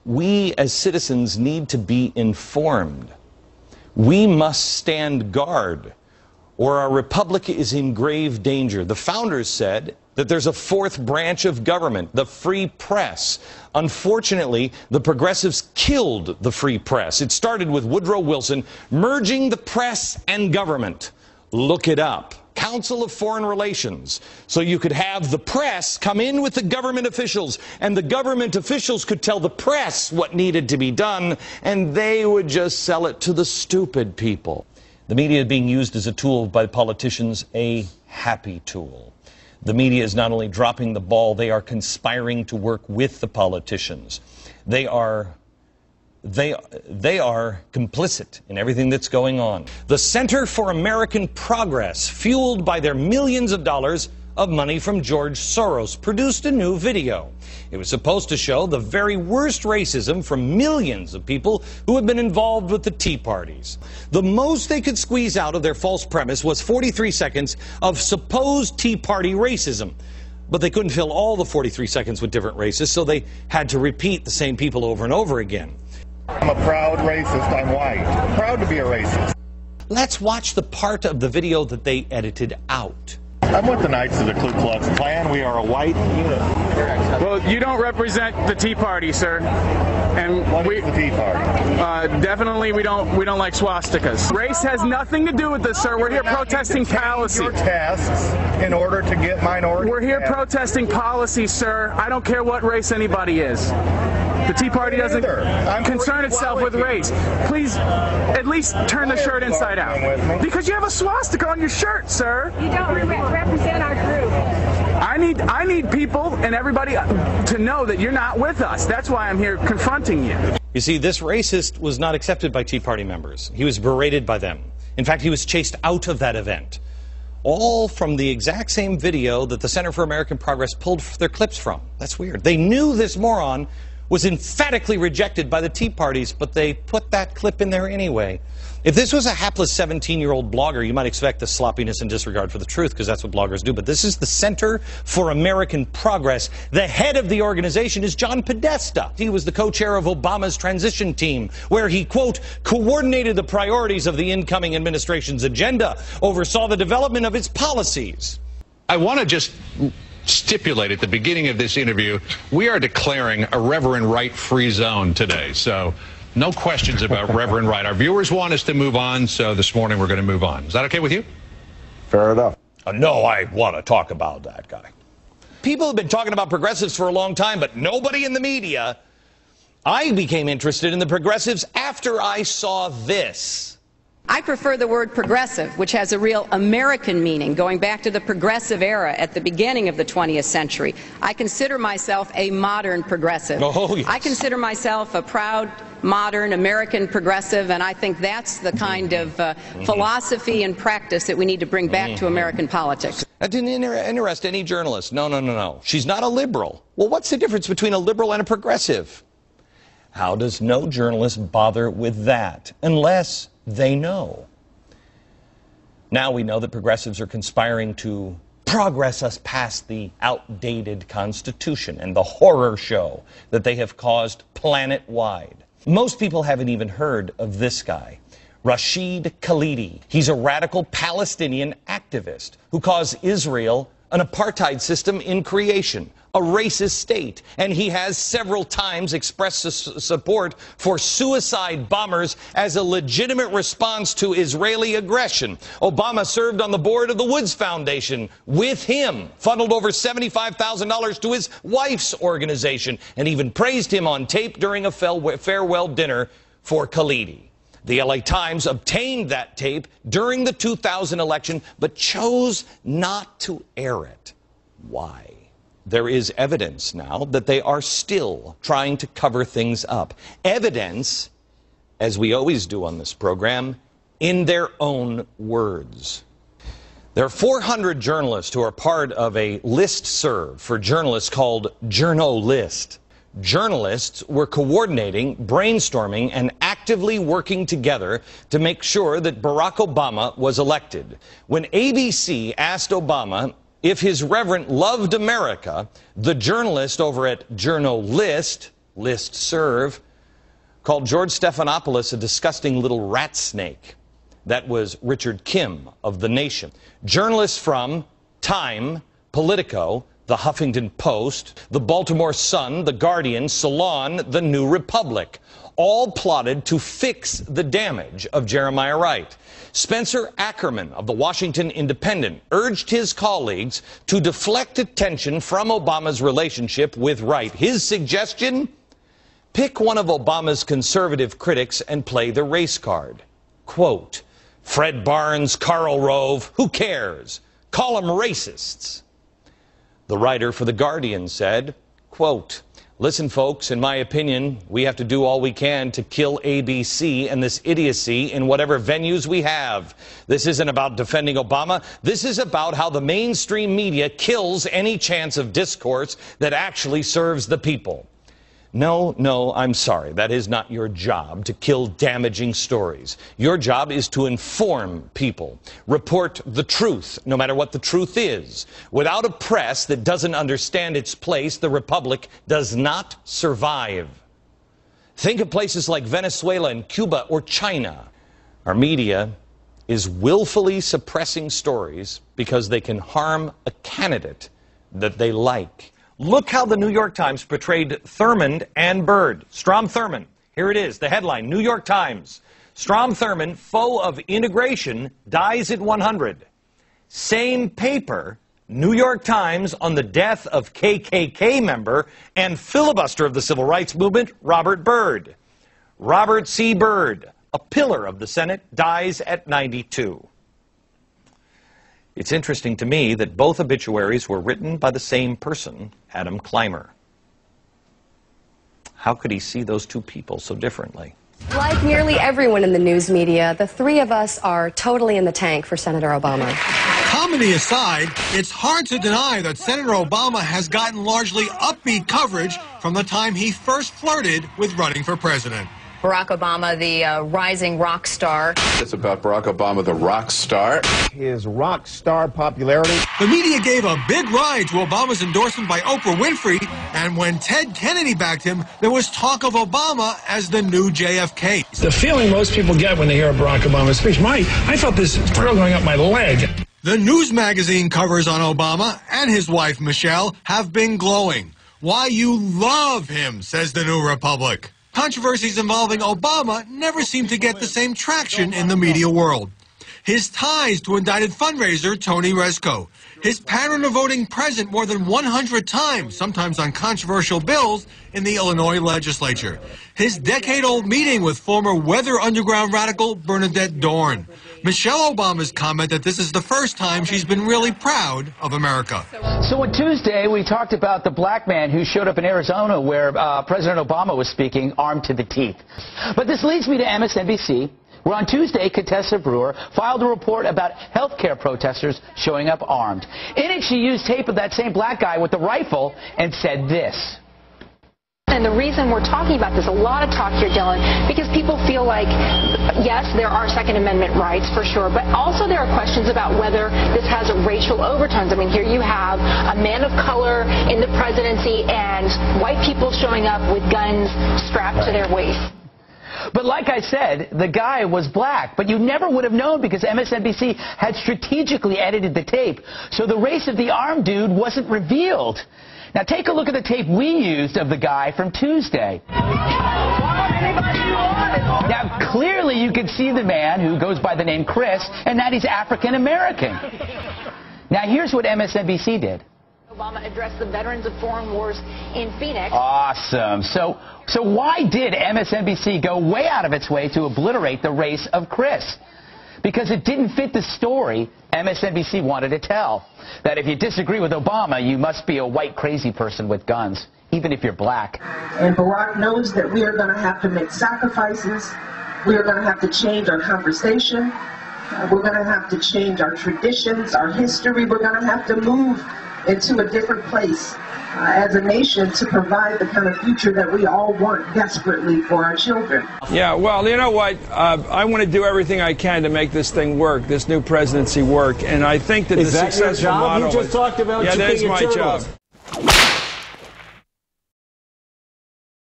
We as citizens need to be informed. We must stand guard, or our republic is in grave danger. The founders said that there's a fourth branch of government, the free press. Unfortunately, the progressives killed the free press. It started with Woodrow Wilson merging the press and government. Look it up. Council of Foreign Relations. So you could have the press come in with the government officials, and the government officials could tell the press what needed to be done, and they would just sell it to the stupid people. The media is being used as a tool by politicians, a happy tool. The media is not only dropping the ball, they are conspiring to work with the politicians. They are complicit in everything that's going on. The Center for American Progress, fueled by their millions of dollars of money from George Soros, produced a new video. It was supposed to show the very worst racism from millions of people who have been involved with the Tea Parties. The most they could squeeze out of their false premise was 43 seconds of supposed Tea Party racism. But they couldn't fill all the 43 seconds with different races, so they had to repeat the same people over and over again. I'm a proud racist. I'm white. I'm proud to be a racist. Let's watch the part of the video that they edited out. I'm with the Knights of the Ku Klux Klan. We are a white unit. Well, you don't represent the Tea Party, sir. And What is the Tea Party? Definitely we don't like swastikas. Race has nothing to do with this, sir. We're here protesting policy. Your tasks in order to get minorities. We're here protesting policy, sir. I don't care what race anybody is. The Tea Party doesn't concern itself with race. Please, at least turn the shirt inside out. Because you have a swastika on your shirt, sir. You don't represent our group. I need people and everybody to know that you're not with us. That's why I'm here confronting you. You see, this racist was not accepted by Tea Party members. He was berated by them. In fact, he was chased out of that event. All from the exact same video that the Center for American Progress pulled their clips from. That's weird. They knew this moron was emphatically rejected by the Tea Parties, but they put that clip in there anyway. If this was a hapless 17-year-old blogger, you might expect the sloppiness and disregard for the truth, because that's what bloggers do. But this is the Center for American Progress. The head of the organization is John Podesta. He was the co-chair of Obama's transition team, where he, quote, coordinated the priorities of the incoming administration's agenda, oversaw the development of its policies. I want to just stipulate at the beginning of this interview, we are declaring a Reverend Wright free zone today. So no questions about Reverend Wright. Our viewers want us to move on, so this morning we're going to move on. Is that okay with you? Fair enough. No, I want to talk about that guy. People have been talking about progressives for a long time, but nobody in the media. I became interested in the progressives after I saw this. I prefer the word progressive, which has a real American meaning, going back to the progressive era at the beginning of the 20th century. I consider myself a modern progressive. Oh, yes. I consider myself a proud, modern American progressive, and I think that's the kind of philosophy and practice that we need to bring back to American politics. That didn't interest any journalist. No. She's not a liberal. Well, what's the difference between a liberal and a progressive? How does no journalist bother with that unless they know? Now we know that progressives are conspiring to progress us past the outdated Constitution and the horror show that they have caused planet-wide. Most people haven't even heard of this guy, Rashid Khalidi. He's a radical Palestinian activist who calls Israel an apartheid system in creation, a racist state, and he has several times expressed support for suicide bombers as a legitimate response to Israeli aggression. Obama served on the board of the Woods Foundation with him, funneled over $75,000 to his wife's organization, and even praised him on tape during a farewell dinner for Khalidi. The LA Times obtained that tape during the 2000 election, but chose not to air it. Why? There is evidence now that they are still trying to cover things up. Evidence, as we always do on this program, in their own words. There are 400 journalists who are part of a listserv for journalists called JournoList. Journalists were coordinating, brainstorming, and actively working together to make sure that Barack Obama was elected. When ABC asked Obama if his reverend loved America, the journalist over at JournoList listserv, called George Stephanopoulos a disgusting little rat snake. That was Richard Kim of The Nation. Journalists from Time, Politico, The Huffington Post, The Baltimore Sun, The Guardian, Salon, The New Republic, all plotted to fix the damage of Jeremiah Wright. Spencer Ackerman of the Washington Independent urged his colleagues to deflect attention from Obama's relationship with Wright. His suggestion? Pick one of Obama's conservative critics and play the race card. Quote, Fred Barnes, Karl Rove, who cares? Call them racists. The writer for The Guardian said, quote, listen, folks, in my opinion, we have to do all we can to kill ABC and this idiocy in whatever venues we have. This isn't about defending Obama. This is about how the mainstream media kills any chance of discourse that actually serves the people. No, I'm sorry. That is not your job, to kill damaging stories. Your job is to inform people. Report the truth, no matter what the truth is. Without a press that doesn't understand its place, the republic does not survive. Think of places like Venezuela and Cuba or China. Our media is willfully suppressing stories because they can harm a candidate that they like. Look how the New York Times portrayed Thurmond and Byrd. Strom Thurmond, here it is, the headline, New York Times. Strom Thurmond, foe of integration, dies at 100. Same paper, New York Times, on the death of KKK member and filibuster of the civil rights movement, Robert Byrd. Robert C. Byrd, a pillar of the Senate, dies at 92. It's interesting to me that both obituaries were written by the same person, Adam Clymer. How could he see those two people so differently? Like nearly everyone in the news media, the three of us are totally in the tank for Senator Obama. Comedy aside, it's hard to deny that Senator Obama has gotten largely upbeat coverage from the time he first flirted with running for president. Barack Obama, the rising rock star. It's about Barack Obama, the rock star. His rock star popularity. The media gave a big ride to Obama's endorsement by Oprah Winfrey, and when Ted Kennedy backed him, there was talk of Obama as the new JFK. The feeling most people get when they hear a Barack Obama speech, I felt this thrill going up my leg. The news magazine covers on Obama and his wife, Michelle, have been glowing. Why you love him, says the New Republic. Controversies involving Obama never seem to get the same traction in the media world. His ties to indicted fundraiser Tony Rezko, his pattern of voting present more than 100 times, sometimes on controversial bills, in the Illinois legislature, his decade-old meeting with former Weather Underground radical Bernadette Dorn, Michelle Obama's comment that this is the first time she's been really proud of America. So on Tuesday, we talked about the black man who showed up in Arizona where President Obama was speaking, armed to the teeth. But this leads me to MSNBC, where on Tuesday, Contessa Brewer filed a report about health care protesters showing up armed. In it, she used tape of that same black guy with the rifle and said this. And the reason we're talking about this, a lot of talk here, Dylan, because people feel like, yes, there are Second Amendment rights for sure, but also there are questions about whether this has racial overtones. I mean, here you have a man of color in the presidency and white people showing up with guns strapped to their waists. But like I said, the guy was black, but you never would have known because MSNBC had strategically edited the tape, so the race of the armed dude wasn't revealed. Now take a look at the tape we used of the guy from Tuesday. Now clearly you can see the man who goes by the name Chris and that he's African American. Now here's what MSNBC did. Obama addressed the veterans of foreign wars in Phoenix. Awesome. So why did MSNBC go way out of its way to obliterate the race of Chris? Because it didn't fit the story MSNBC wanted to tell. That if you disagree with Obama, you must be a white crazy person with guns, even if you're black. And Barack knows that we are going to have to make sacrifices. We are going to have to change our conversation. We're going to have to change our traditions, our history. We're going to have to move into a different place as a nation to provide the kind of future that we all want desperately for our children. Yeah, well, you know what? I want to do everything I can to make this thing work, this new presidency work, and I think that the successful model... You just talked about yeah, you that is being a my journalist. job.